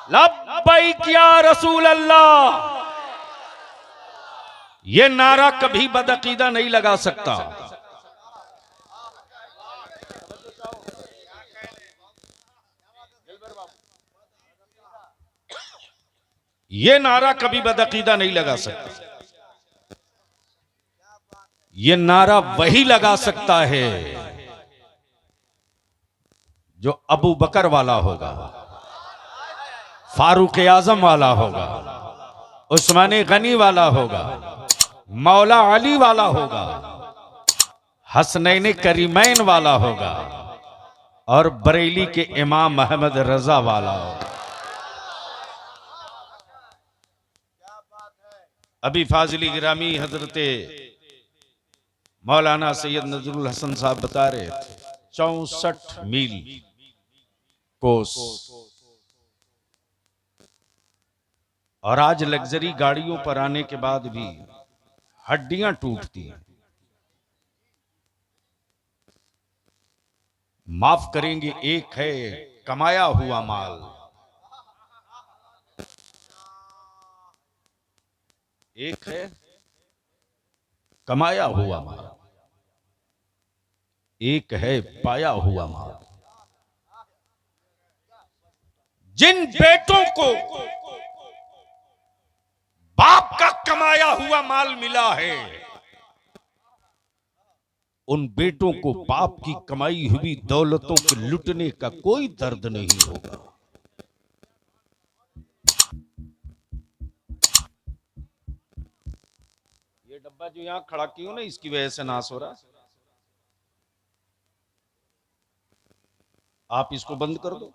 लब्बैक या रसूल अल्लाह। ये नारा कभी बदअकीदा नहीं लगा सकता। ये नारा कभी बदअकीदा नहीं लगा सकता। ये नारा वही लगा सकता है जो अबू बकर वाला होगा, फारूक आजम वाला होगा, उस्मान गनी वाला होगा, मौला अली वाला होगा, हसनैन करीमैन वाला होगा और बरेली के इमाम अहमद रजा वाला होगा। अभी फाजिली गिरामी हजरते मौलाना सैयद नजरुल हसन साहब बता रहे थे 64 मील कोस, और आज लग्जरी गाड़ियों पर आने के बाद भी हड्डियां टूटती हैं। माफ करेंगे, एक है कमाया हुआ माल, एक है कमाया हुआ माल, एक है पाया हुआ माल। जिन बेटों को बाप का कमाया हुआ माल मिला है, उन बेटों को बाप की कमाई हुई दौलतों के लुटने का कोई दर्द नहीं होगा। ये डब्बा जो यहां खड़ा क्यों ना, इसकी वजह से नाश हो रहा। आप इसको बंद कर दो।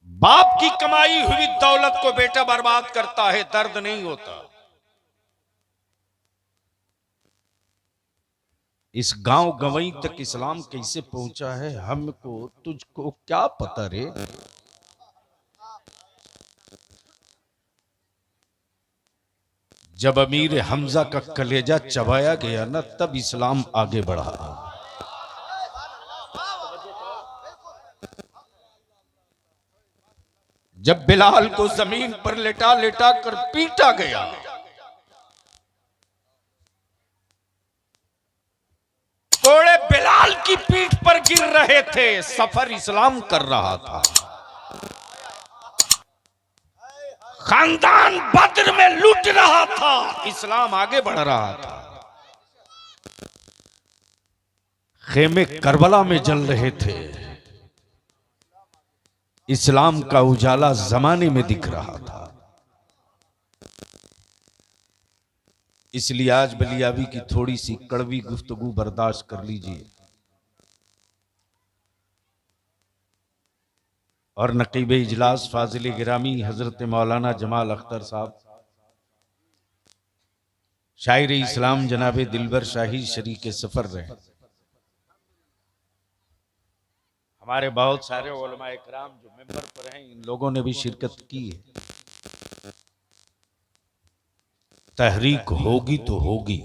बाप की कमाई हुई दौलत को बेटा बर्बाद करता है, दर्द नहीं होता। इस गांव गवई तक इस्लाम कैसे पहुंचा है, हमको तुझको क्या पता रे। जब अमीर हमजा का कलेजा चबाया गया ना, तब इस्लाम आगे बढ़ा। जब बिलाल को जमीन पर लेटा लेटा कर पीटा गया, कोड़े बिलाल की पीठ पर गिर रहे थे, सफर इस्लाम कर रहा था। खानदान बद्र में लूट रहा था, इस्लाम आगे बढ़ रहा था। खेमे करबला में जल रहे थे, इस्लाम का उजाला जमाने में दिख रहा था। इसलिए आज बलियाबी की थोड़ी सी कड़वी गुफ्तगू बर्दाश्त कर लीजिए। और नकीब इजलास फाजिल गिरामी हजरत मौलाना जमाल अख्तर साहब, शायर इस्लाम जनाब दिलबर शाही शरीक सफर रहे। हमारे बहुत सारे उलमा इकराम जो मेंबर पर हैं, इन लोगों ने भी शिरकत की है। तहरीक होगी तो होगी।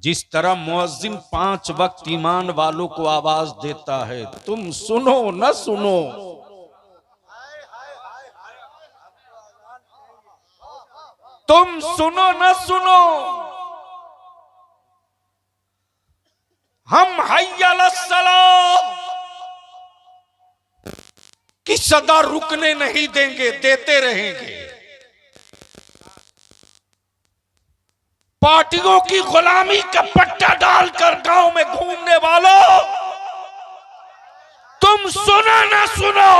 जिस तरह मुअज्जिन 5 वक्त ईमान वालों को आवाज देता है, तुम सुनो न सुनो, तुम सुनो न सुनो, हम हय्या अलस्सलाह की सदा रुकने नहीं देंगे, देते रहेंगे। पार्टियों की गुलामी का पट्टा डालकर गांव में घूमने वालों, तुम सुनो ना सुनो,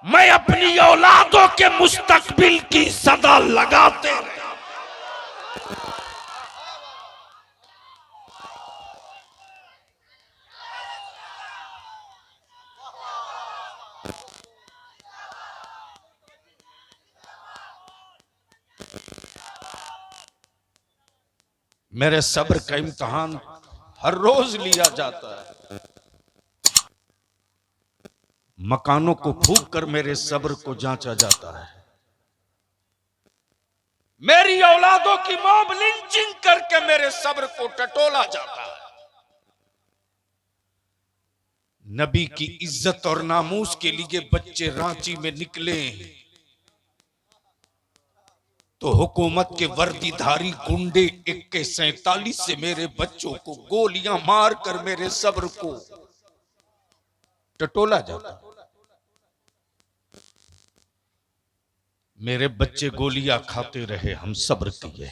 मैं अपनी औलादों के मुस्तकबिल की सदा लगाते रहे। मेरे सब्र का इम्तिहान हर रोज लिया जाता है। मकानों को फूंक कर मेरे सब्र को जांचा जाता है। मेरी औलादों की मॉब लिंचिंग करके मेरे सब्र को टटोला जाता है। नबी की इज्जत और नामूस के लिए बच्चे रांची में निकले तो हुकूमत के वर्दीधारी गुंडे AK-47 से मेरे बच्चों को गोलियां मारकर मेरे सब्र को टटोला जाता। मेरे बच्चे गोलियां खाते रहे, हम सब्र किए।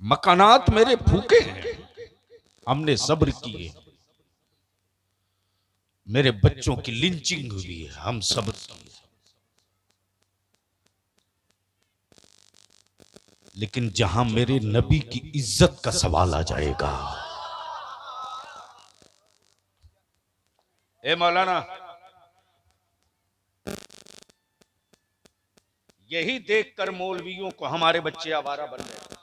मकानात मेरे भूखे हैं, हमने सब्र किए। मेरे बच्चों की लिंचिंग हुई है, हम सब्र किए। लेकिन जहां मेरे नबी की इज्जत का सवाल आ जाएगा, ए मौलाना, यही देखकर मौलवियों को हमारे बच्चे आवारा बन गए।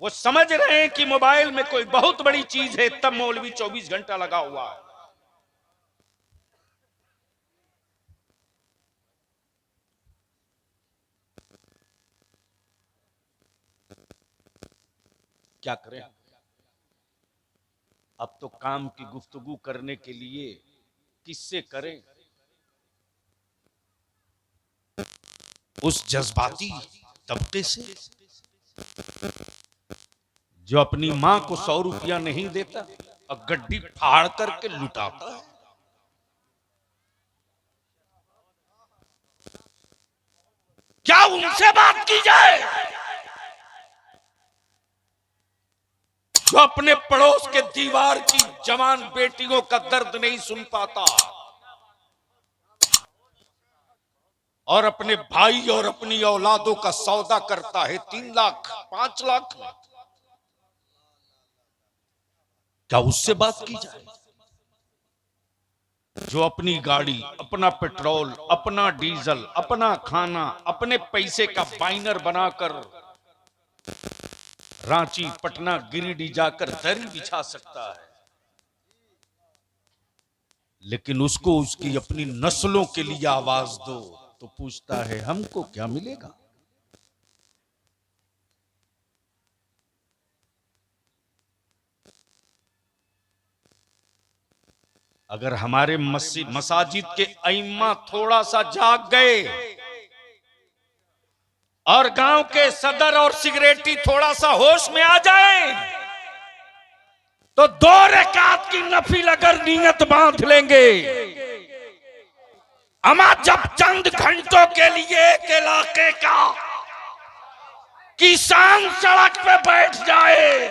वो समझ रहे हैं कि मोबाइल में कोई बहुत बड़ी चीज है, तब मौलवी 24 घंटा लगा हुआ है। क्या करें? अब तो काम की गुफ्तगू करने के लिए किससे करें? उस जज्बाती तबके से जो अपनी मां को 100 रुपया नहीं देता और गड्डी फाड़ करके लुटाता है। क्या उनसे बात की जाए जो अपने पड़ोस के दीवार की जवान बेटियों का दर्द नहीं सुन पाता और अपने भाई और अपनी औलादों का सौदा करता है 3 लाख 5 लाख में? क्या उससे बात की जाए जो अपनी गाड़ी, अपना पेट्रोल, अपना डीजल, अपना खाना, अपने पैसे का बाइनर बनाकर रांची, पटना, गिरिडीह जाकर दरी बिछा सकता है, लेकिन उसको उसकी अपनी नस्लों के लिए आवाज दो तो पूछता है हमको क्या मिलेगा? अगर हमारे मसाजिद के अइम्मा थोड़ा सा जाग गए और गांव के सदर और सिगरेटी थोड़ा सा होश में आ जाए तो 2 रकात की नफिल अगर नियत बांध लेंगे, अमा जब चंद घंटों के लिए एक इलाके का किसान सड़क पे बैठ जाए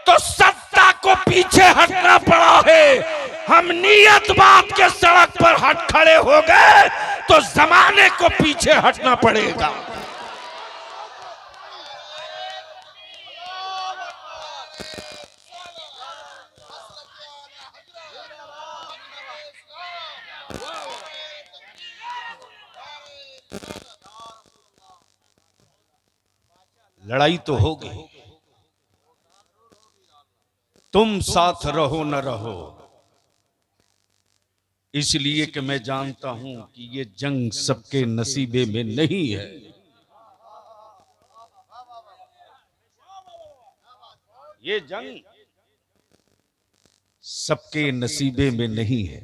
तो सत्ता को पीछे हटना पड़ा है। हम नियत बात के सड़क पर हट खड़े हो गए तो जमाने को पीछे हटना पड़ेगा। लड़ाई तो होगी, तुम साथ रहो न रहो, इसलिए कि मैं जानता हूं कि ये जंग सबके नसीबे में नहीं है। ये जंग सबके नसीबे में नहीं है।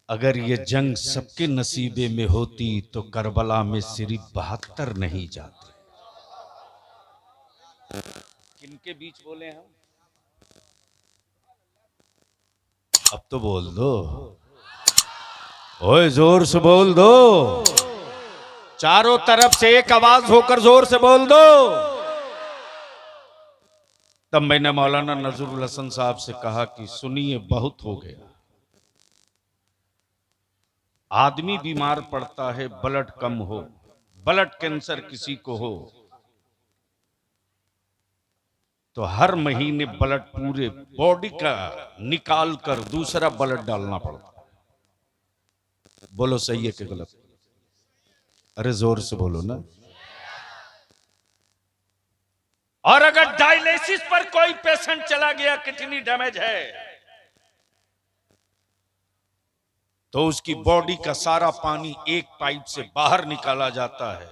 अगर ये जंग सबके नसीबे में होती तो करबला में सिर्फ 72 नहीं जाते। किनके बीच बोले हम? अब तो बोल दो, ओए जोर से बोल दो, चारों तरफ से एक आवाज होकर जोर से बोल दो। तब मैंने मौलाना नजरुल हसन साहब से कहा कि सुनिए, बहुत हो गया। आदमी बीमार पड़ता है, ब्लड कम हो, ब्लड कैंसर किसी को हो तो हर महीने ब्लड पूरे बॉडी का निकाल कर दूसरा ब्लड डालना पड़ता है। बोलो सही है कि गलत? अरे जोर से बोलो ना। और अगर डायलिसिस पर कोई पेशेंट चला गया, किडनी डैमेज है, तो उसकी बॉडी का सारा पानी एक पाइप से बाहर निकाला जाता है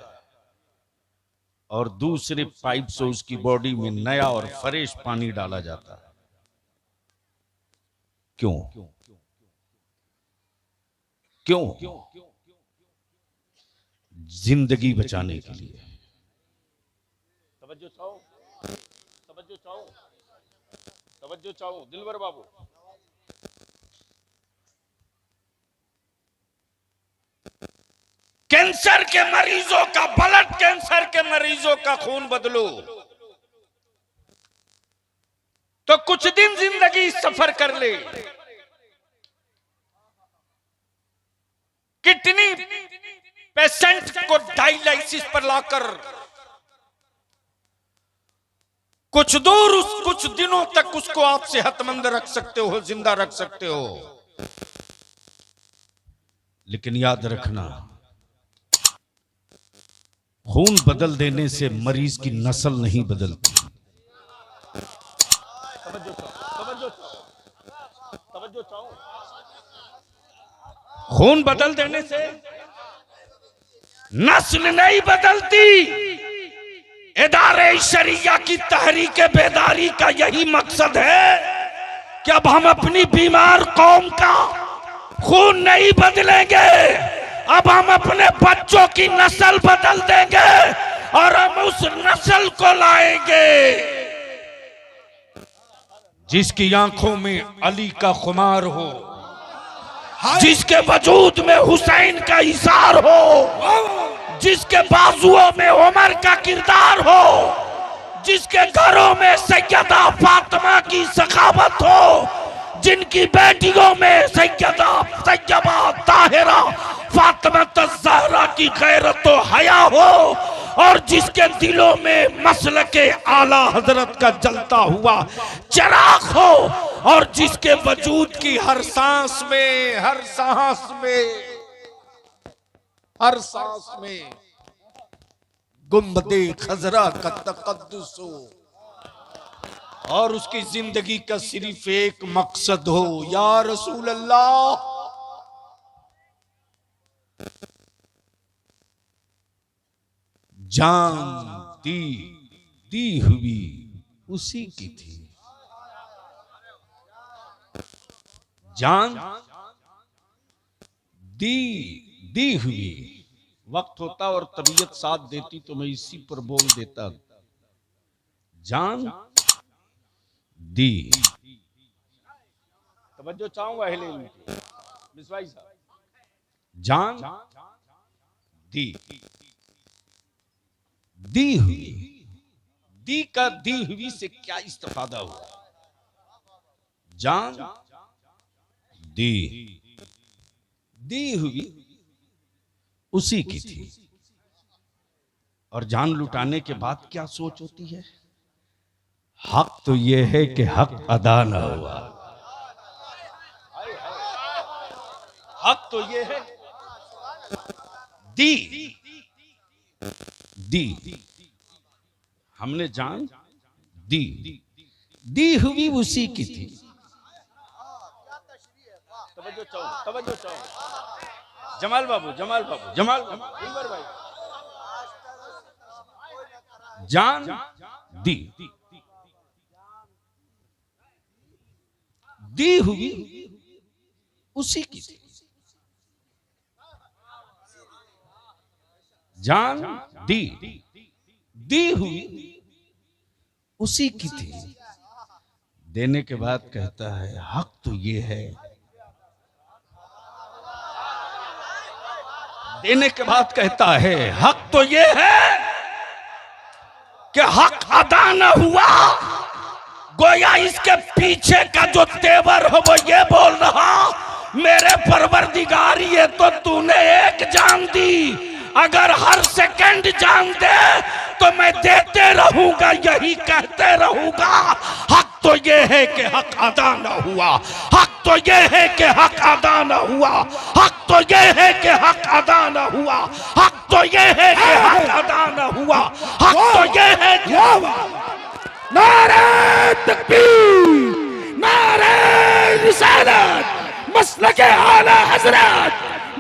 और दूसरे पाइप से उसकी बॉडी में नया और फ्रेश पानी डाला जाता है। क्यों? क्यों? जिंदगी बचाने के लिए। तवज्जो चाहो, तवज्जो चाहो, तवज्जो चाहो दिलवर बाबू। कैंसर के मरीजों का, ब्लड कैंसर के मरीजों का खून बदलो तो कुछ दिन जिंदगी सफर कर ले। किडनी पेशेंट को डायलिसिस पर लाकर कुछ दिनों तक उसको आप सेहतमंद रख सकते हो, जिंदा रख सकते हो। लेकिन याद रखना, खून बदल देने से मरीज की नस्ल नहीं बदलती। खून बदल देने से नस्ल नहीं बदलती। इदारे शरिया की तहरीक बेदारी का यही मकसद है कि अब हम अपनी बीमार कौम का खून नहीं बदलेंगे, अब हम अपने बच्चों की नस्ल बदल देंगे और हम उस नस्ल को लाएंगे जिसकी आंखों में अली का खुमार हो, जिसके वजूद में हुसैन का इशार हो, जिसके बाजुओं में उमर का किरदार हो, जिसके घरों में सैयदा फातिमा की सखावत हो, जिनकी बेटियों में सैयबा ताहिरा फातिमा ज़हरा की गैरत व हया हो, और जिसके दिलों में मसलके आला हजरत का जलता हुआ चिराग हो, और जिसके वजूद की हर सांस में, हर सांस में गुंबदे खजरा का तकद्दुस हो, और उसकी जिंदगी का सिर्फ एक मकसद हो, या रसूल अल्लाह जान दी हुई उसी की थी, जान दी हुई। वक्त होता और तबीयत साथ देती तो मैं इसी पर बोल देता, जान दी। तवज्जो चाहूंगा अहले मिसवाई साहब, जान दी हुई। दी का दी हुई से क्या इस्तेफादा हुआ? जान दी हुई उसी की थी। और जान लुटाने के बाद क्या सोच होती है? हक तो यह है कि हक अदा ना हुआ। हक तो यह है दी हमने जान दी हुई उसी की थी। तवज्जो चाहो जमाल बाबू दिलवर भाई, जान दी हुई उसी की थी, जान दी हुई उसी की थी। देने के बाद कहता है हक तो ये है, देने के बाद कहता है हक तो ये है कि हक अदा न हुआ। गोया इसके पीछे का जो तेवर हो वो ये बोल रहा, मेरे परवरदिगार ये तो तूने एक जान दी, अगर हर सेकंड जान दे तो मैं देते रहूंगा, यही कहते रहूंगा। हक तो ये है कि हक अदा न हुआ, हक तो ये है कि हक अदा न हुआ, हक तो ये है कि हक अदा न हुआ, हक तो ये है कि हक अदा न हुआ, हक तो ये है कि नारे तकबीर, नारे रिसालत, मसलक आला हजरत,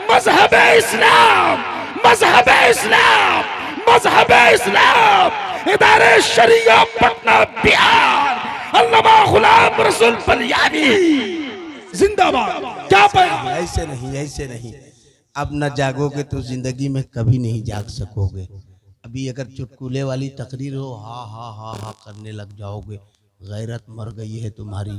मजहब इस्लाम, मजहब इस्लाम, मजहब इस्लाम, इदारे शरिया पटना बिहार, अल्लामा गुलाम रसूल बलियानी जिंदाबाद। क्या पैगाम? ऐसे नहीं, ऐसे नहीं। अब न जागोगे तो जिंदगी में कभी नहीं जाग सकोगे। अभी अगर चुटकुले वाली तकरीर हो, हा हा हा हा करने लग जाओगे। गैरत मर गई है तुम्हारी।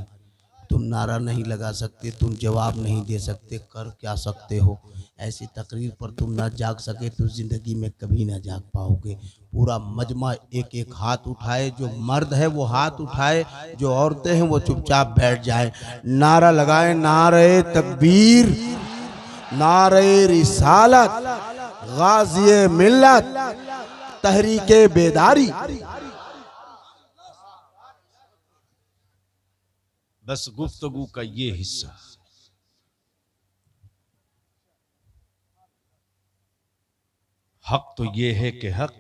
तुम नारा नहीं लगा सकते, तुम जवाब नहीं दे सकते, कर क्या सकते हो? ऐसी तकरीर पर तुम ना जाग सके तो ज़िंदगी में कभी ना जाग पाओगे। पूरा मजमा एक एक हाथ उठाए, जो मर्द है वो हाथ उठाए, जो औरतें हैं वो चुपचाप बैठ जाए। नारा लगाए, नारे तकबीर, नारे रिसालत, गाज़िए मिल्लत, तहरीके बेदारी। बस गुफ्तगू का ये हिस्सा। हक तो ये है कि हक,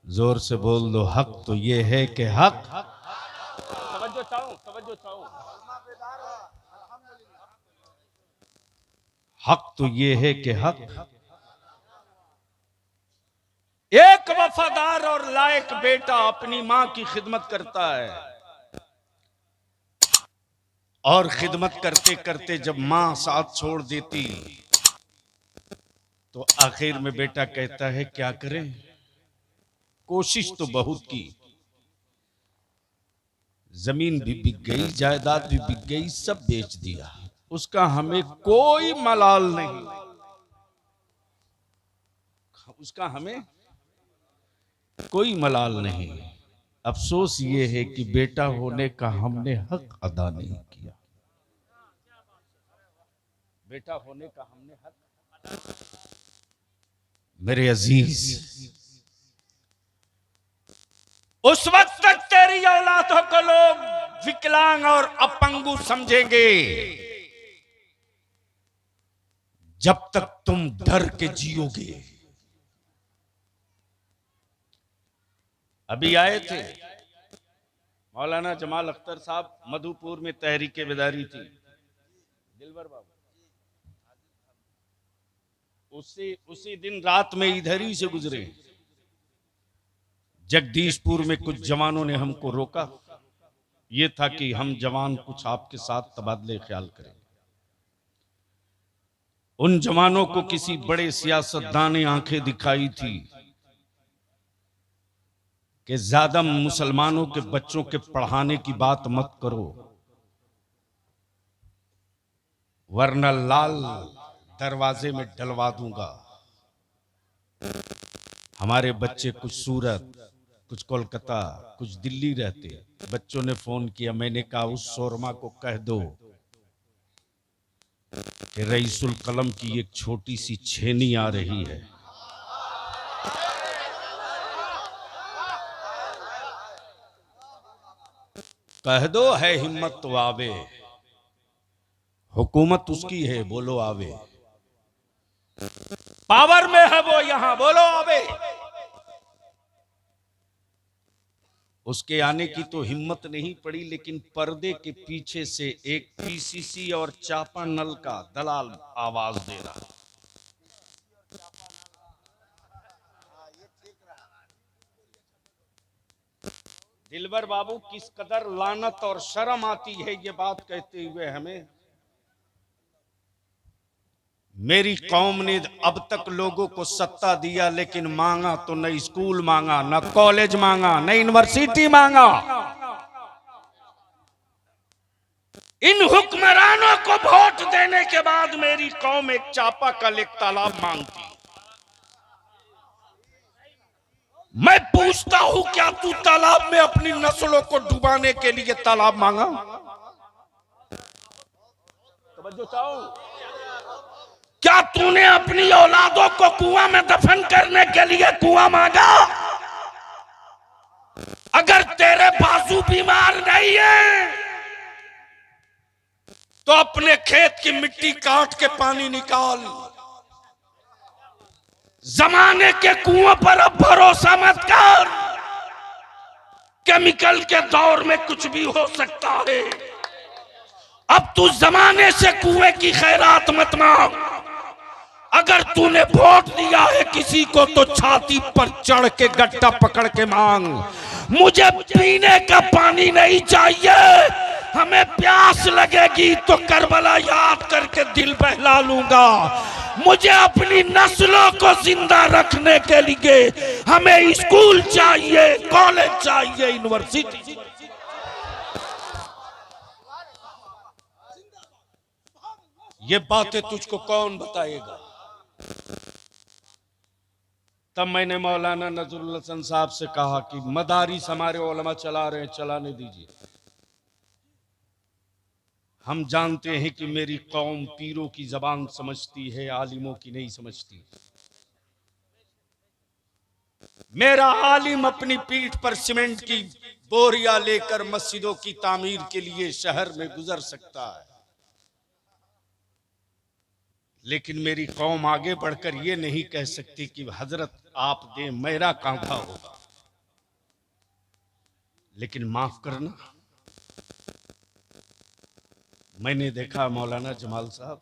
जोर से बोल दो, हक तो ये है कि हक। तवज्जो चाहो, तवज्जो चाहो। हक तो ये है कि हक, एक वफादार और लायक बेटा अपनी मां की खिदमत करता है, और खिदमत करते करते जब मां साथ छोड़ देती तो आखिर में बेटा कहता है क्या करें, कोशिश तो बहुत की, जमीन भी बिक गई, जायदाद भी बिक गई, सब बेच दिया, उसका हमें कोई मलाल नहीं, उसका हमें कोई मलाल नहीं। अफसोस ये है कि बेटा होने का हमने हक अदा नहीं किया। बेटा होने का हमने हक। मेरे अजीज, उस वक्त तक तेरी औलादों को लोग विकलांग और अपंगु समझेंगे जब तक तुम डर के जियोगे। अभी आए थे मौलाना जमाल अख्तर साहब, मधुपुर में तहरीके बेदारी थी, दिलवर बाबू, उसी दिन रात में इधर ही से गुजरे। जगदीशपुर में कुछ जवानों ने हमको रोका, ये था कि हम जवान कुछ आपके साथ तबादले ख्याल करें। उन जवानों को किसी बड़े सियासतदान ने आंखें दिखाई थी कि ज्यादा मुसलमानों के बच्चों के पढ़ाने की बात मत करो, वरना लाल दरवाजे में डलवा दूंगा। हमारे बच्चे कुछ सूरत, कुछ कोलकाता, कुछ दिल्ली रहते। बच्चों ने फोन किया, मैंने कहा उस शोरमा को कह दो कि रईसुल कलम की एक छोटी सी छेनी आ रही है, कह दो है हिम्मत तो आवे, हुकूमत उसकी है, बोलो आवे, पावर में है वो, यहां बोलो आवे। उसके आने की तो हिम्मत नहीं पड़ी, लेकिन पर्दे के पीछे से एक पीसीसी और चापानल का दलाल आवाज दे रहा। दिलवर बाबू, किस कदर लानत और शर्म आती है ये बात कहते हुए हमें। मेरी कौम ने अब तक लोगों को सत्ता दिया, लेकिन मांगा तो न स्कूल मांगा, न कॉलेज मांगा, न यूनिवर्सिटी मांगा। इन हुक्मरानों को वोट देने के बाद मेरी कौम एक चापाकल, एक तालाब मांगती। मैं पूछता हूं, क्या तू तालाब में अपनी नस्लों को डुबाने के लिए तालाब मांगा? तवज्जो चाहो। क्या तूने अपनी औलादों को कुआं में दफन करने के लिए कुआं मांगा? अगर तेरे बाजू बीमार नहीं है तो अपने खेत की मिट्टी काट के पानी निकाल। जमाने के कुआं पर अब भरोसा मत कर, केमिकल के दौर में कुछ भी हो सकता है। अब तू जमाने से कुएं की खैरात मत मांग। अगर तूने वोट दिया है किसी को तो छाती पर चढ़ के गड्ढा पकड़ के मांग। मुझे पीने का पानी नहीं चाहिए, हमें प्यास लगेगी तो करबला याद करके दिल बहला लूंगा। मुझे अपनी नस्लों को जिंदा रखने के लिए हमें स्कूल चाहिए, कॉलेज चाहिए, यूनिवर्सिटी। ये बातें तुझको कौन बताएगा? तब मैंने मौलाना नजरुल हसन साहब से कहा कि मदारिस हमारे उलमा चला रहे हैं, चलाने दीजिए। हम जानते हैं कि मेरी कौम पीरों की जबान समझती है, आलिमों की नहीं समझती। मेरा आलिम अपनी पीठ पर सीमेंट की बोरियां लेकर मस्जिदों की तामीर के लिए शहर में गुजर सकता है, लेकिन मेरी कौम आगे बढ़कर ये नहीं कह सकती कि हजरत आप दे, मेरा कांधा होगा। लेकिन माफ करना, मैंने देखा मौलाना जमाल साहब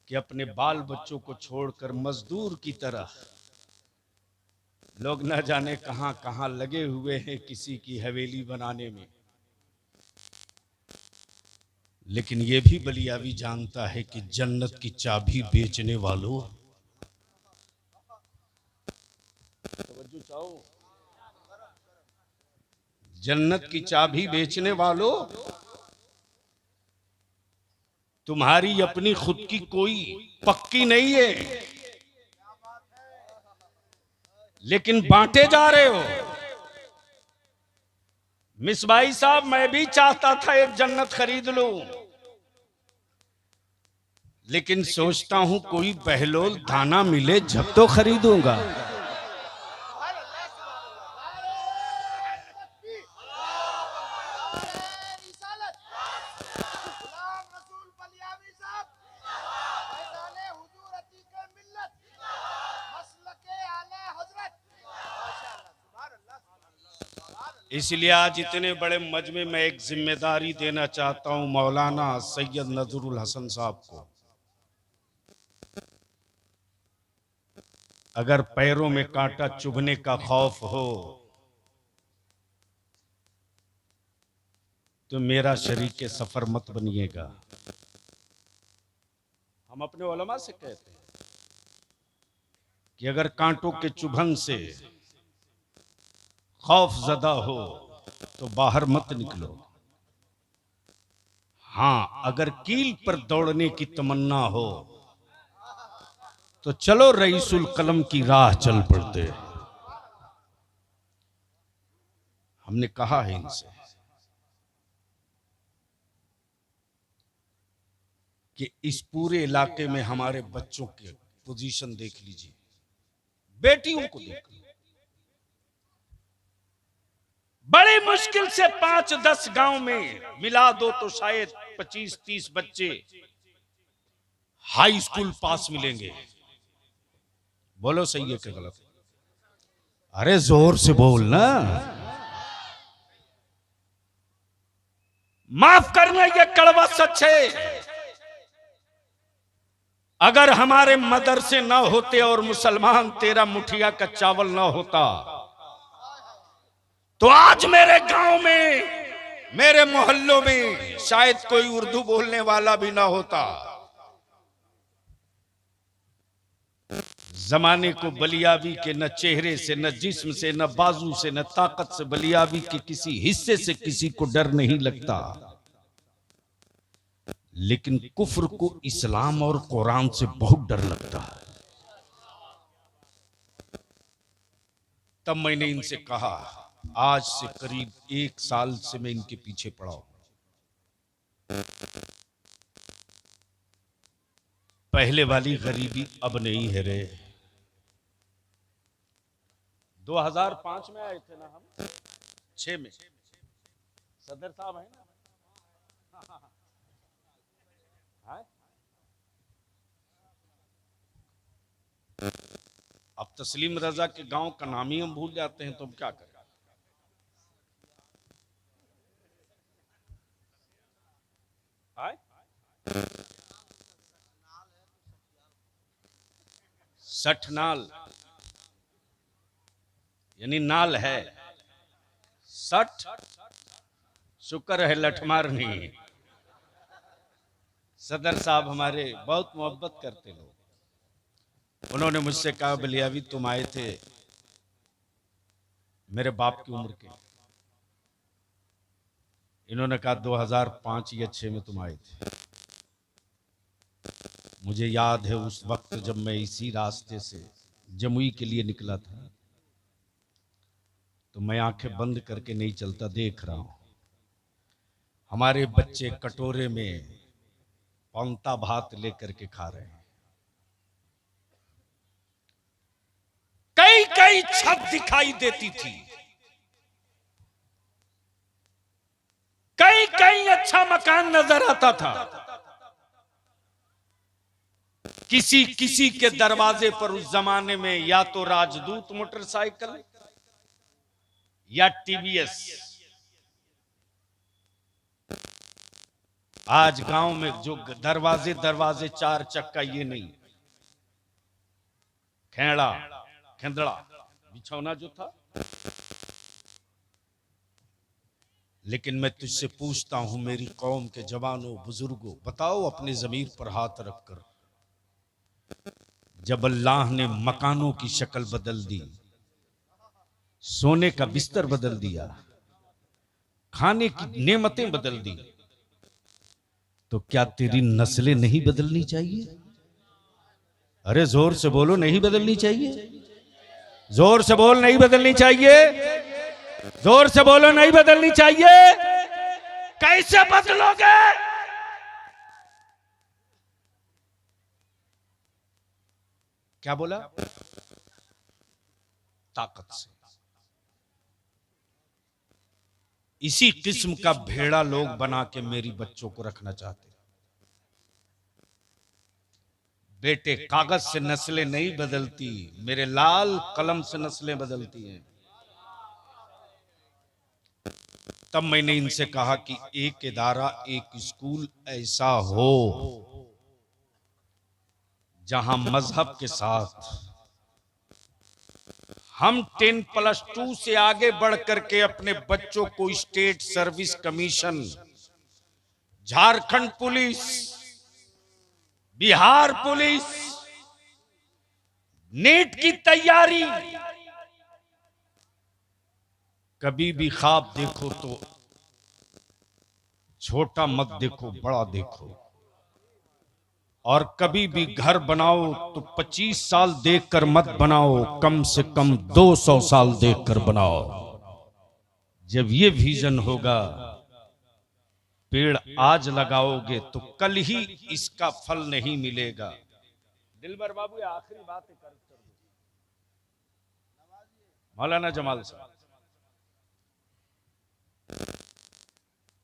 कि अपने बाल बच्चों को छोड़कर मजदूर की तरह लोग न जाने कहां कहां लगे हुए हैं किसी की हवेली बनाने में। लेकिन यह भी बलियावी जानता है कि जन्नत की चाबी बेचने वालों, जन्नत की चाबी बेचने वालों, तुम्हारी अपनी खुद की कोई पक्की नहीं है, लेकिन बांटे जा रहे हो। मिसबाई साहब, मैं भी चाहता था एक जन्नत खरीद लूं, लेकिन सोचता हूं कोई बहलोल दाना मिले जब तो खरीदूंगा। इसलिए आज इतने बड़े मजमे में एक जिम्मेदारी देना चाहता हूं मौलाना सैयद नजरुल हसन साहब को। अगर पैरों में कांटा चुभने का खौफ हो तो मेरा शरीक सफर मत बनिएगा। हम अपने उलमा से कहते हैं कि अगर कांटों के चुभन से खौफ ज़दा हो तो बाहर मत निकलो। हाँ, अगर कील पर दौड़ने की तमन्ना हो तो चलो रईसुल कलम की राह चल पड़ते। हमने कहा है इनसे कि इस पूरे इलाके में हमारे बच्चों की पोजीशन देख लीजिए, बेटियों को देख लीजिए। बड़ी मुश्किल से 5-10 गांव में मिला दो तो शायद 25-30 बच्चे हाई स्कूल पास मिलेंगे। बोलो सही है कि गलत? अरे जोर से बोल ना। माफ करना, ये कड़वा सच है। अगर हमारे मदरसे ना होते और मुसलमान तेरा मुठिया का चावल ना होता तो आज मेरे गांव में, मेरे मोहल्लों में शायद कोई उर्दू बोलने वाला भी ना होता। जमाने को बलियावी के न चेहरे से, न जिस्म से, न बाजू से, न ताकत से, बलियावी के किसी हिस्से से किसी को डर नहीं लगता, लेकिन कुफ्र को इस्लाम और कुरान से बहुत डर लगता है। तब मैंने इनसे कहा, आज से करीब 1 साल से मैं इनके पीछे पड़ा हूं। पहले वाली गरीबी अब नहीं है रे। 2005 में आए थे ना हम, 6 में सदर साहब है ना। हाँ? अब तस्लीम रजा के गांव का नाम ही हम भूल जाते हैं तो हम क्या करें। सठ नाल यानी नाल है, 60 शुक्र है लठमार नहीं है। सदर साहब हमारे बहुत मोहब्बत करते लोग, उन्होंने मुझसे कहा बलियावी तुम आए थे मेरे बाप की उम्र के, इन्होंने कहा 2005 या 6 में तुम आए थे। मुझे याद है उस वक्त जब मैं इसी रास्ते से जमुई के लिए निकला था, तो मैं आंखें बंद करके नहीं चलता, देख रहा हूं हमारे बच्चे कटोरे में पौंता भात लेकर के खा रहे हैं। कई कई छत दिखाई देती थी, कई कई अच्छा मकान नजर आता था। किसी किसी के दरवाजे पर उस जमाने में या तो राजदूत मोटरसाइकिल या टीवीएस। आज गांव में जो दरवाजे दरवाजे 4 चक्का, ये नहीं, खेड़ा खेंदड़ा बिछौना जो था। लेकिन मैं तुझसे पूछता हूं मेरी कौम के जवानों बुजुर्गों, बताओ अपने जमीर पर हाथ रखकर, जब अल्लाह ने मकानों की शक्ल बदल दी, सोने का बिस्तर बदल दिया, खाने की नेमतें बदल दी, तो क्या तेरी नस्लें नहीं बदलनी चाहिए? अरे जोर से बोलो, नहीं बदलनी चाहिए? जोर से बोल, नहीं बदलनी चाहिए? जोर से बोलो, नहीं बदलनी चाहिए? कैसे बदलोगे? क्या बोला? ताकत से। इसी किस्म का भेड़ा लोग बना के मेरी बच्चों को रखना चाहते। बेटे, कागज से नस्लें नहीं बदलती, मेरे लाल कलम से नस्लें बदलती हैं। तब मैंने इनसे कहा कि एक इदारा, एक स्कूल ऐसा हो जहां मजहब के साथ हम 10+2 से आगे बढ़ करके अपने बच्चों को state service commission, Jharkhand police, Bihar police, NEET की तैयारी, कभी भी ख्वाब देखो तो छोटा मत देखो, बड़ा देखो। और कभी भी घर बनाओ तो 25 साल देखकर मत बनाओ, कम से कम 200 साल देखकर बनाओ। जब ये विजन होगा, पेड़ आज लगाओगे तो कल ही इसका फल नहीं मिलेगा। दिलबर बाबू, ये आखिरी बात है, कर मौलाना जमाल साहब,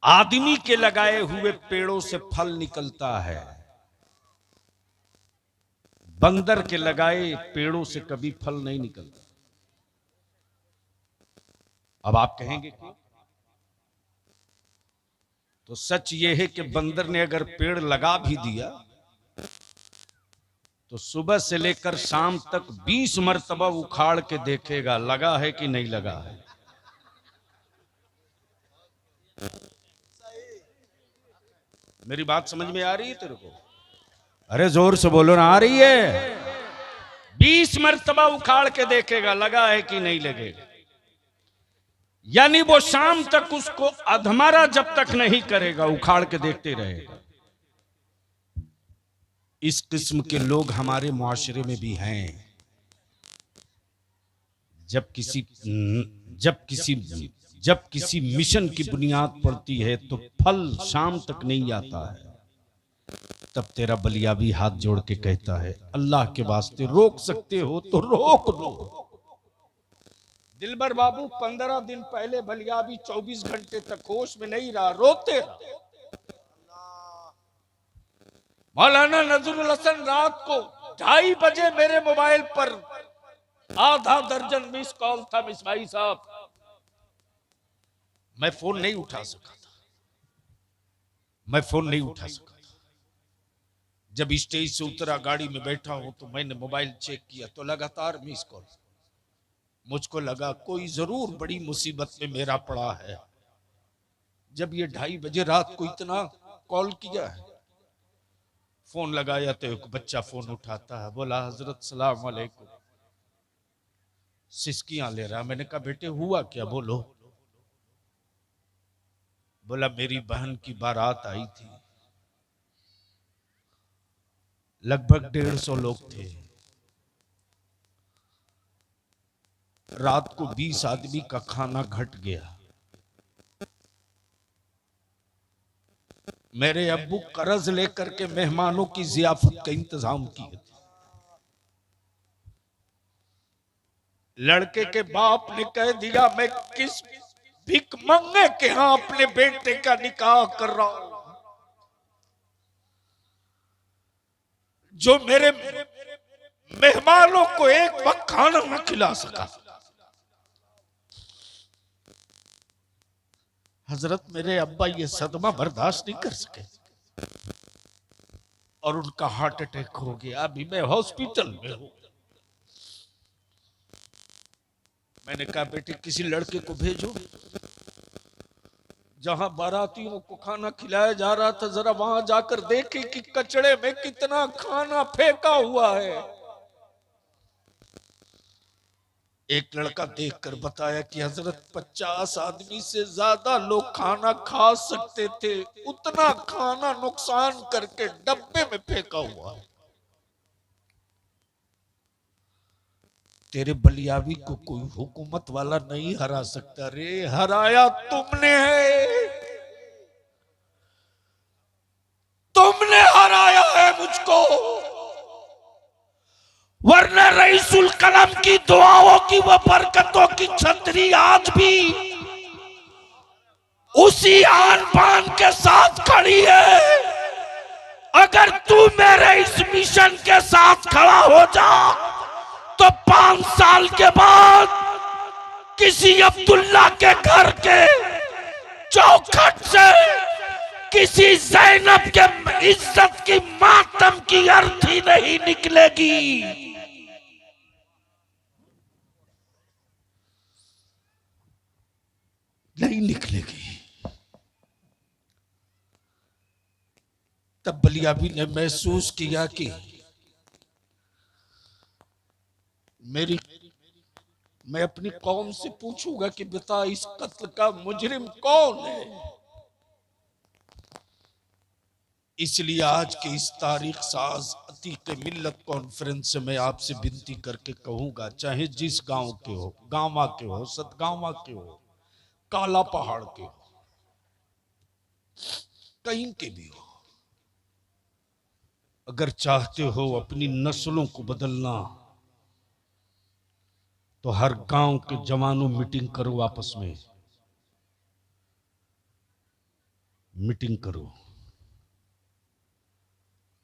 आदमी के लगाए हुए पेड़ों से फल निकलता है, बंदर के लगाए पेड़ों से कभी फल नहीं निकलता। अब आप कहेंगे क्यों? तो सच यह है कि बंदर ने अगर पेड़ लगा भी दिया तो सुबह से लेकर शाम तक 20 मर्तबा उखाड़ के देखेगा लगा है कि नहीं लगा है। मेरी बात समझ में आ रही है तेरे को? अरे जोर से बोलो ना, आ रही है? 20 मर्तबा उखाड़ के देखेगा लगा है कि नहीं लगेगा। यानी वो शाम तक उसको अधमरा जब तक नहीं करेगा, उखाड़ के देखते रहेगा। इस किस्म के लोग हमारे मुआशरे में भी हैं। जब किसी मिशन की बुनियाद पड़ती है तो फल शाम तक नहीं आता है, तब तेरा बलियाबी हाथ जोड़ के कहता है, अल्लाह के वास्ते रोक सकते हो तो रोक दो। दिलबर बाबू 15 दिन पहले बलियाबी 24 घंटे तक होश में नहीं रहा, रोते रहा। मौलाना नजरुल हसन रात को 2:30 बजे मेरे मोबाइल पर आधा दर्जन मिस कॉल था, मिसबाई साहब, मैं फोन नहीं उठा सका था। जब स्टेज से उतरा, गाड़ी में बैठा हूं, तो मैंने मोबाइल चेक किया तो लगातार मिस कॉल। मुझको लगा कोई जरूर बड़ी मुसीबत में मेरा पड़ा है। जब ये 2:30 बजे रात को इतना कॉल किया है, फोन लगाया तो एक बच्चा फोन उठाता है, बोला हजरत सलाम अलैकुम। सिसकियां ले रहा। मैंने कहा बेटे हुआ क्या, बोलो। बोला मेरी बहन की बारात आई थी, लगभग 150 लोग थे। रात को 20 आदमी का खाना घट गया। मेरे अब्बू कर्ज लेकर के मेहमानों की जियाफत का इंतजाम किए थे। लड़के के बाप ने कह दिया मैं किस भिख मंगे के यहां अपने बेटे का निकाह कर रहा हूं, जो मेरे मेहमानों को एक वक्त खाना न खिला सका। हजरत मेरे अब्बा ये सदमा बर्दाश्त नहीं कर सके और उनका हार्ट अटैक हो गया। अभी मैं हॉस्पिटल में हूं। मैंने कहा बेटे किसी लड़के को भेजो, जहां बारातियों को खाना खिलाया जा रहा था जरा वहां जाकर देखे कि कचड़े में कितना खाना फेंका हुआ है। एक लड़का देखकर बताया कि हजरत 50 आदमी से ज्यादा लोग खाना खा सकते थे, उतना खाना नुकसान करके डब्बे में फेंका हुआ है। तेरे बलियावी को कोई हुकूमत वाला नहीं हरा सकता रे, हराया तुमने है, तुमने हराया है मुझको। वरना रईसुल कलम की दुआओं की वो बरकतों की छतरी आज भी उसी आन बान के साथ खड़ी है। अगर तू मेरे इस मिशन के साथ खड़ा हो जा तो 5 साल के बाद किसी अब्दुल्ला के घर के चौखट से किसी ज़ैनब के इज्जत की मातम की अर्थी नहीं निकलेगी। नहीं निकलेगी। तब बलियाबी ने महसूस किया कि मैं अपनी कौम से पूछूंगा कि बता इस कत्ल का मुजरिम कौन है। इसलिए आज के इस तारीख साज अतीक मिल्लत कॉन्फ्रेंस से मैं आपसे विनती करके कहूंगा, चाहे जिस गांव के हो, गांवा के हो, सतगांवा के हो, काला पहाड़ के हो, कहीं के भी हो, अगर चाहते हो अपनी नस्लों को बदलना तो हर गांव के जवानों मीटिंग करो, आपस में मीटिंग करो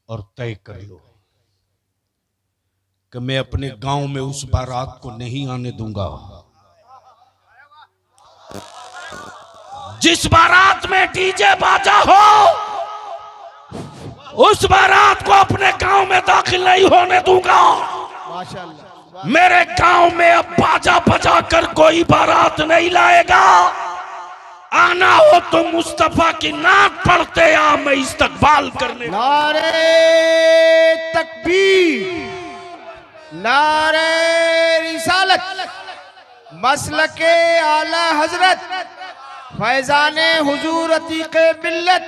और तय कर लो कि मैं अपने गांव में उस बारात को नहीं आने दूंगा। जिस बारात में डीजे बाजा हो उस बारात को अपने गांव में दाखिल नहीं होने दूंगा। माशाअल्लाह। मेरे गांव में अब बाजा बजा कर कोई बारात नहीं लाएगा। आना हो तो मुस्तफा की नात पढ़ते आ, मैं इस्तकबाल करने। नारे तकबीर, नारे रिसालत, मसलके आला हजरत, फैजाने हुजूर अतीक मिल्लत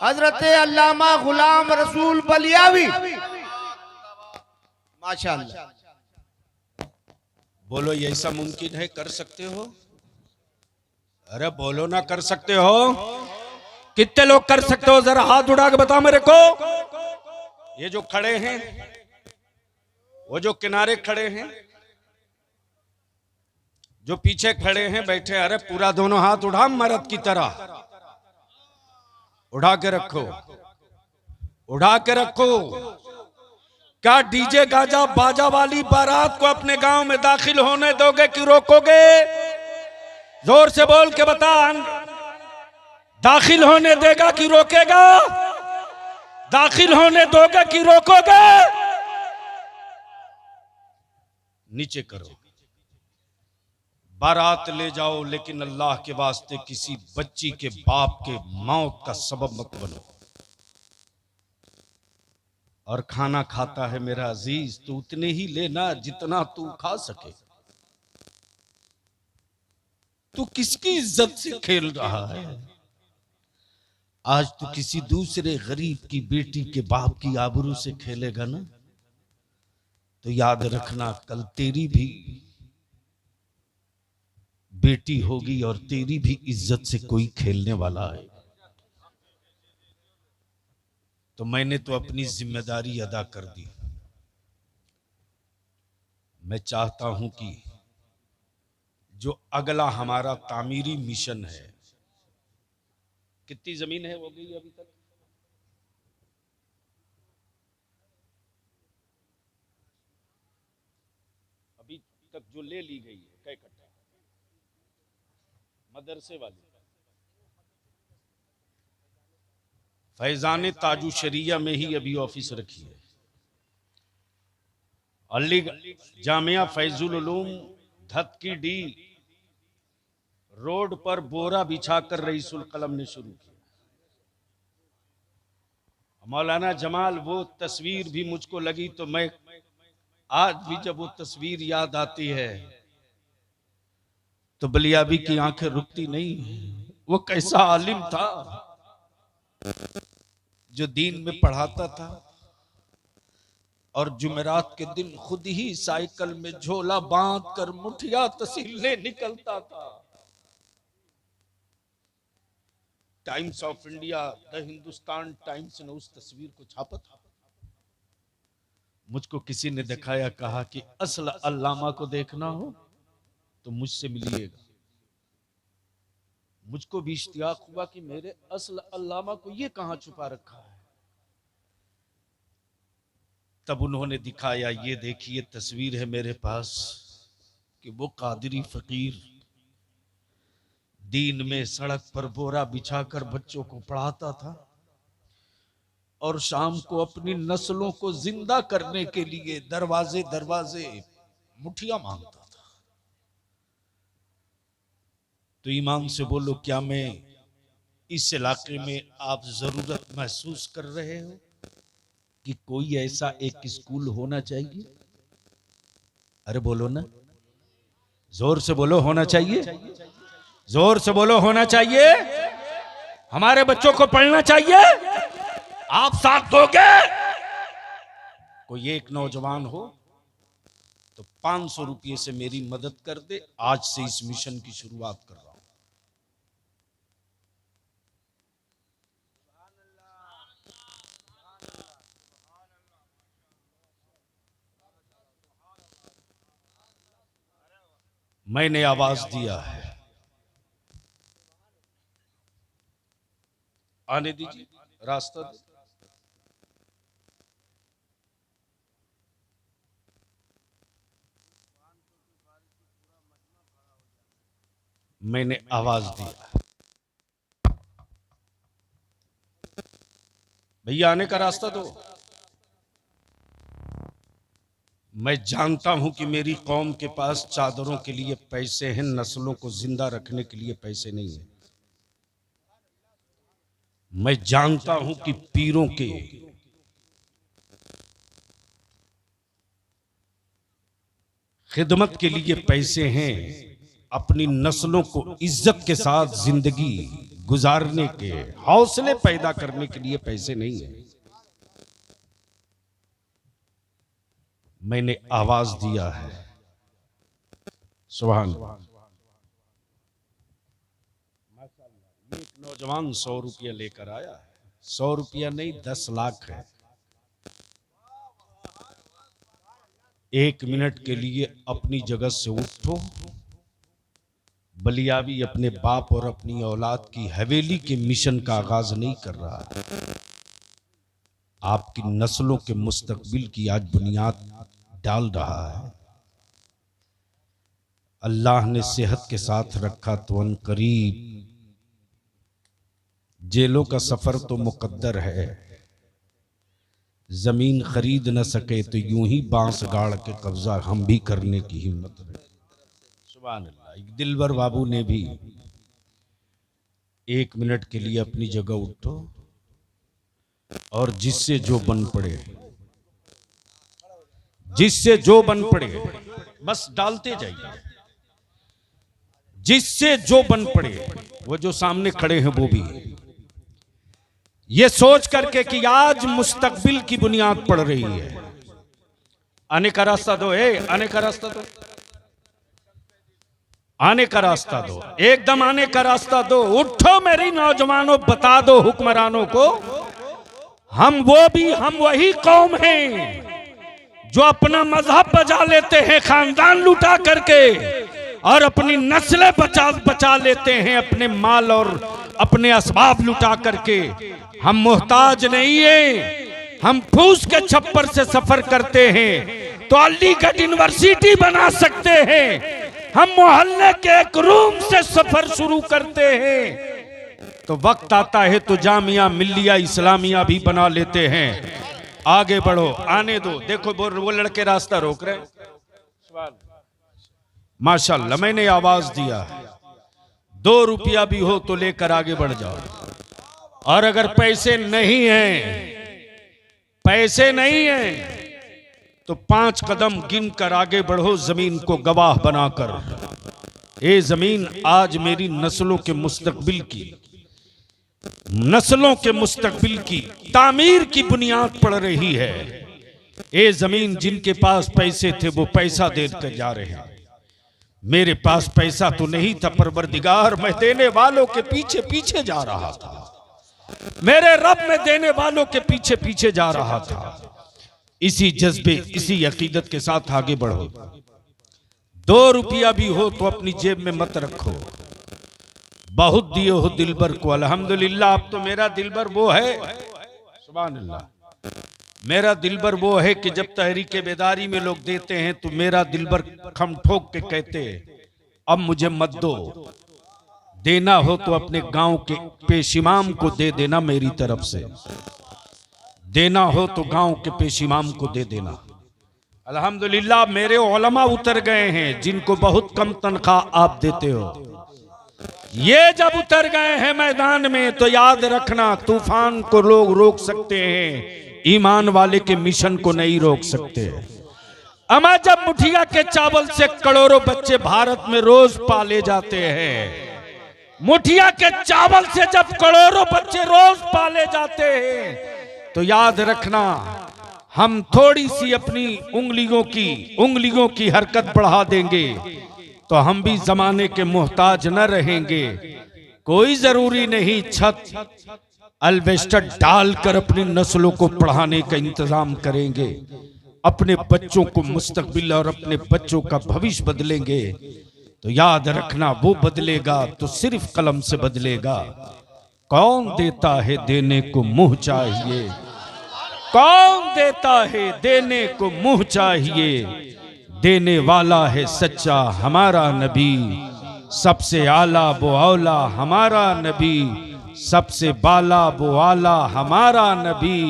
हजरत अल्लामा गुलाम रसूल बलियावी। माशाअल्लाह। बोलो ये ऐसा मुमकिन है, कर सकते हो? अरे बोलो ना, कर सकते हो? कितने लोग कर सकते हो? जरा हाथ उठा के बताओ मेरे को। ये जो खड़े हैं, वो जो किनारे खड़े हैं, जो पीछे खड़े हैं बैठे, अरे पूरा दोनों हाथ उठा मर्द की तरह उठा के रखो, उठा के रखो। क्या डीजे गाजा बाजा वाली बारात को अपने गांव में दाखिल होने दोगे कि रोकोगे? जोर से बोल के बता। दाखिल होने देगा कि रोकेगा? दाखिल होने दोगे कि रोकोगे? नीचे करो, बारात ले जाओ, लेकिन अल्लाह के वास्ते किसी बच्ची के बाप के मौत का सबब मत बनो। और खाना खाता है मेरा अजीज, तो उतने ही लेना जितना तू खा सके। तू किसकी इज्जत से खेल रहा है? आज तू किसी दूसरे गरीब की बेटी के बाप की आबरू से खेलेगा ना, तो याद रखना कल तेरी भी बेटी होगी और तेरी भी इज्जत से कोई खेलने वाला है। तो मैंने तो अपनी जिम्मेदारी अदा कर दी। मैं चाहता हूं कि जो अगला हमारा तामीरी मिशन है, कितनी जमीन है हो गई अभी तक? अभी तक जो ले ली गई है कै कट्ठा? मदरसे वाली फैजान ताजु शरिया में ही अभी ऑफिस रखी है। अली जामिया फैजुल उलूम धत की डी रोड पर बोरा बिछाकर रईसुल कलम ने शुरू किया। मौलाना जमाल, वो तस्वीर भी मुझको लगी तो मैं आज भी जब वो तस्वीर याद आती है तो बलियाबी की आंखें रुकती नहीं। वो कैसा आलिम था जो दीन में पढ़ाता था और जुमेरात के दिन खुद ही साइकिल में झोला बांध कर मुठिया तहसील निकलता था। Times of India, the Hindustan times ने उस तस्वीर को छापा था। मुझको किसी ने दिखाया, कहा कि असल अल्लामा को देखना हो तो मुझसे मिलिएगा। मुझको भी इश्तियाक हुआ कि मेरे असल अल्लामा को ये कहां छुपा रखा है। तब उन्होंने दिखाया, ये देखिए तस्वीर है मेरे पास कि वो कादरी फकीर दीन में सड़क पर बोरा बिछाकर बच्चों को पढ़ाता था और शाम को अपनी नस्लों को जिंदा करने के लिए दरवाजे दरवाजे मुठिया मांगता था। तो ईमान से बोलो, क्या मैं इस इलाके में आप जरूरत महसूस कर रहे हो कि कोई ऐसा एक स्कूल होना चाहिए? अरे बोलो ना, जोर से बोलो, होना चाहिए। जोर से बोलो, होना चाहिए। हमारे बच्चों को पढ़ना चाहिए। आप साथ दोगे? कोई एक नौजवान हो तो 500 रुपये से मेरी मदद कर दे। आज से इस मिशन की शुरुआत कर रहा हूं। मैंने आवाज दिया है, आने दीजिए, रास्ता दे। मैंने आवाज दिया, भैया आने का रास्ता दो। मैं जानता हूं कि मेरी कौम के पास चादरों के लिए पैसे हैं, नस्लों को जिंदा रखने के लिए पैसे नहीं है। मैं जानता हूं कि पीरों के खिदमत के लिए पैसे हैं, अपनी नस्लों को इज्जत के साथ जिंदगी गुजारने के हौसले पैदा करने के लिए पैसे नहीं है। मैंने आवाज दिया है। सुभान अल्लाह। एक नौजवान 100 रुपया लेकर आया है। 100 रुपया नहीं, 10 लाख है। 1 मिनट के लिए अपनी जगह से उठो। बलियाबी अपने बाप और अपनी औलाद की हवेली के मिशन का आगाज नहीं कर रहा है। आपकी नस्लों के मुस्तकबिल की आज बुनियाद डाल रहा है। अल्लाह ने सेहत के साथ रखा तो अनकरीब जेलों का सफर तो मुकद्दर है, जमीन खरीद न सके तो यूं ही बांस गाड़ के कब्जा हम भी करने की हिम्मत रहे। सुभान अल्लाह। एक दिलबर बाबू ने भी 1 मिनट के लिए अपनी जगह उठो और जिससे जो बन पड़े, जिससे जो बन पड़े बस डालते जाइए, जिससे जो बन पड़े। वो जो सामने खड़े हैं वो भी ये सोच करके कि आज मुस्तकबिल की बुनियाद पड़ रही है। आने का रास्ता दो, आने का रास्ता दो, आने का रास्ता दो, एकदम आने का रास्ता दो। उठो मेरी नौजवानों, बता दो हुक्मरानों को हम वही कौम हैं जो अपना मजहब बचा लेते हैं खानदान लुटा करके, और अपनी नस्लें बचा लेते हैं अपने माल और अपने असबाब लुटा करके। हम मोहताज नहीं हैं, हम फूस के छप्पर से सफर करते हैं तो अलीगढ़ यूनिवर्सिटी बना सकते हैं। हम मोहल्ले के एक रूम से सफर शुरू करते हैं तो वक्त आता है तो जामिया मिल्लिया इस्लामिया भी बना लेते हैं। आगे बढ़ो, आने दो। देखो वो लड़के रास्ता रोक रहे हैं। माशाल्लाह, मैंने आवाज दिया 2 रुपया भी हो तो लेकर आगे बढ़ जाओ, और अगर पैसे नहीं हैं तो 5 कदम गिन कर आगे बढ़ो, जमीन को गवाह बनाकर। ये जमीन आज मेरी नस्लों के मुस्तकबिल की तामीर की बुनियाद पड़ रही है। ये जमीन जिनके पास पैसे थे वो पैसा देकर जा रहे हैं। मेरे पास पैसा तो नहीं था, परवरदिगार मैं देने वालों के पीछे पीछे जा रहा था। मेरे रब में देने वालों के पीछे पीछे जा रहा था। इसी जज्बे, इसी अकीदत के साथ आगे बढ़ो। 2 रुपया भी हो तो अपनी जेब में मत रखो। बहुत दिए हो दिलबर को, अल्हम्दुलिल्लाह। अब तो मेरा दिलबर वो है, सुभान अल्लाह, मेरा दिलबर वो है कि जब तहरीके बेदारी में लोग देते हैं तो मेरा दिलबर खम ठोक के कहते हैं अब मुझे मत दो, देना हो तो अपने गांव के पेशिमाम को दे देना, मेरी तरफ से देना हो तो गांव के पेशिमाम को दे देना। अल्हम्दुलिल्लाह मेरे उलमा उतर गए हैं जिनको बहुत कम तनख्वाह आप देते हो। ये जब उतर गए हैं मैदान में तो याद रखना, तूफान को लोग रोक सकते हैं, ईमान वाले के मिशन को नहीं रोक सकते। अमा जब मुठिया के चावल से करोड़ों बच्चे भारत में रोज पाले जाते हैं, मुठिया के चावल से जब करोड़ों बच्चे रोज पाले जाते हैं तो याद रखना, हम थोड़ी सी अपनी उंगलियों की हरकत बढ़ा देंगे तो हम भी जमाने के मोहताज न रहेंगे। कोई जरूरी नहीं छत अल्बेस्टर डालकर अपनी नस्लों को पढ़ाने का इंतजाम करेंगे, अपने बच्चों को मुस्तकबिल और अपने बच्चों का भविष्य बदलेंगे। तो याद रखना, वो बदलेगा तो सिर्फ कलम से बदलेगा। कौन देता है देने को मुंह चाहिए, कौन देता है देने को मुंह चाहिए, देने वाला है सच्चा हमारा नबी, सबसे आला वो औला हमारा नबी, सबसे बाला वो आला हमारा नबी,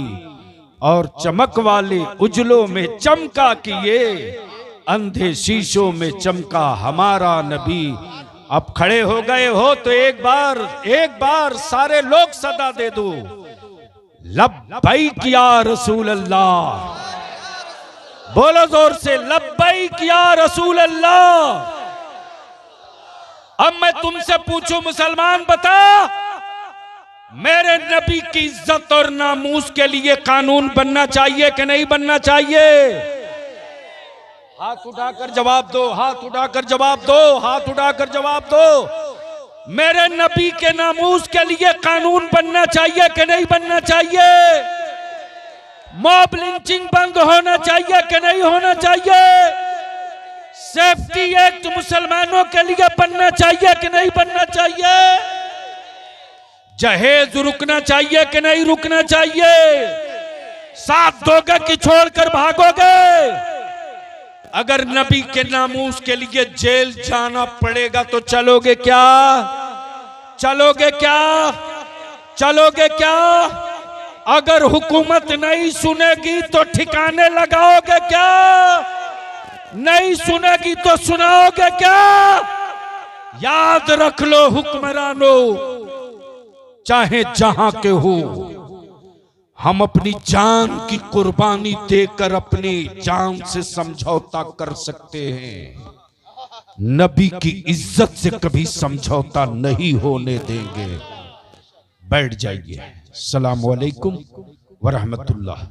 और चमक वाले उजलों में चमका किए, अंधे शीशों में चमका हमारा नबी। अब खड़े हो गए हो तो एक बार सारे लोग सदा दे दो, लब्बैक या रसूल अल्लाह। बोलो जोर से, लब्बैक या रसूल अल्लाह। अब मैं तुमसे पूछूं मुसलमान, बता मेरे नबी की इज्जत और नामूस के लिए कानून बनना चाहिए कि नहीं बनना चाहिए? हाथ उठाकर जवाब दो, हाथ उठाकर जवाब दो, हाथ उठाकर जवाब दो। मेरे नबी के नामूस के लिए कानून बनना चाहिए कि नहीं बनना चाहिए? मॉब लिंचिंग बंद होना चाहिए कि नहीं होना चाहिए? सेफ्टी एक्ट मुसलमानों के लिए बनना चाहिए कि नहीं बनना चाहिए? जहेज रुकना चाहिए कि नहीं रुकना चाहिए? साथ दोगे कि छोड़कर भागोगे? अगर नबी के नामूस के लिए जेल जाना पड़ेगा तो चलोगे क्या? चलोगे क्या? चलोगे क्या? अगर हुकूमत नहीं सुनेगी तो ठिकाने लगाओगे क्या? नहीं सुनेगी तो सुनाओगे क्या? याद रख लो हुक्मरानों, चाहे जहां के हो, हम अपनी जान की कुर्बानी देकर अपनी जान से समझौता कर सकते हैं, नबी की इज्जत से कभी समझौता नहीं होने देंगे। बैठ जाइए। अस्सलाम वालेकुम वरहमतुल्लाह।